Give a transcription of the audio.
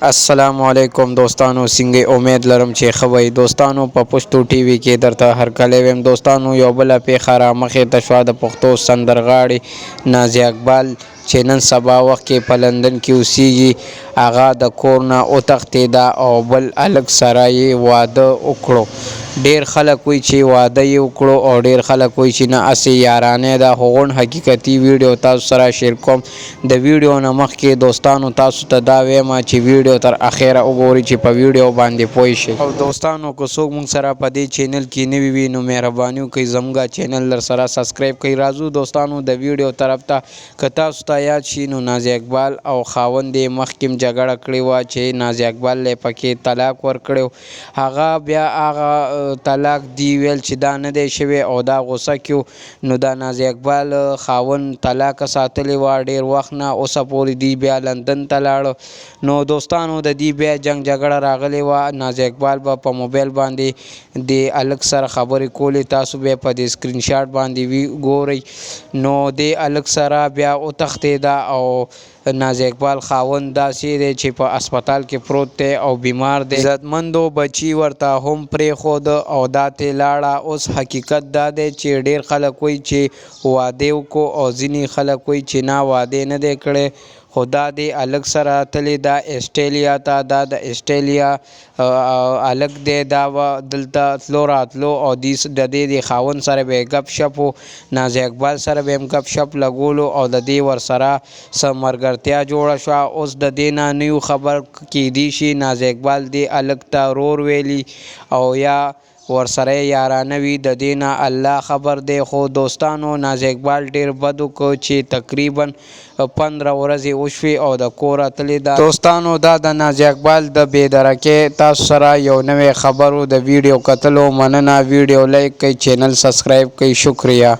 अस्सलामुअलैकुम दोस्तانو څنګه امید لرم چې خوي دوستانو په پښتو ټي وي کې درته هر کله ویم دوستانو یو بل په خارا مخه تشوا د پښتو سندرغاړي نازي اقبال چې نن سبا وخت کې په لندن کې اوسېږي هغه د کورنا او تختیدا او بل الګ سرای واده وکړو ډیر خلک وی چې واده یې وکړو او ډیر خلک وی چې نه اسې یارانه دا هغون حقیقتي ویډیو تاسو سره شیر کوم د ویډیو نه مخکې دوستانو تاسو ته دا وایم چې ویډیو تر اخره وګورئ چې په ویډیو باندې پوه شئ او دوستانو کو څوک مونږ سره په دې چینل کې نوی وي نو مهرباني وکړئ زموږ چینل لر سره سبسکرایب کړئ راځو دوستانو د ویډیو طرف ته که تاسو ته یاد شي نو نازي اقبال او خاوند یې مخکې جګړه کړې وه چې نازي اقبال یې پکې طلاق ورکړی هغه بیا هغه طلاق دی ویل چې دا نه دی شوی او دا غوسه کیو نو دا نازي اقبال خاوند طلاق ساتلی و ډیر وخت نه اوسه پورې دی بیا لندن ته لاړ نو دوستانو د دې بیا جنگ جګړه راغلی و نازي اقبال په موبایل باندې د الګ سره خبرې کولې تاسو به په دې سکرین شاټ باندې وی ګورئ نو د الګ سره بیا او تختیدا او نازي اقبال خاوند داسې دی چې په اسپیټال کې پروت دی او بیمار دی عزتمندو بچي ورته هم پرېښود او دا ته لاړه اوس حقیقت دا دی چې ډیر خلک وایي چې واده وکړو او ځینې خلک وایي چې نه واده نه دی کړی خو دا د الګ سره تللی دا اسټرالیا ته دا د اسټرالیا الګ دی دا دلته تلو راتلو او د دې خاوند سره به ګپ شپ نازي اقبال سره به هم ګپ شپ لګولو او د دې ورسره څه ملګرتیا جوړه شوه اوس د دې نه نیو خبر کیدی شي نازي اقبال دې الګ ته رور ویلی او یا ورسره یارانه وي د دې نه الله خبر دی خو دوستانو نازي اقبال ډیر بد وکړو چې تقریبا 15 ورځې وشوي او د کوره تللی ده دوستانو دا د نازي اقبال د بېدرکۍ تاسو سره یو نوی خبرو د ویډیو کتلو مننه ویډیو لایک کړئ چینل سبسکرایب کړئ شکریہ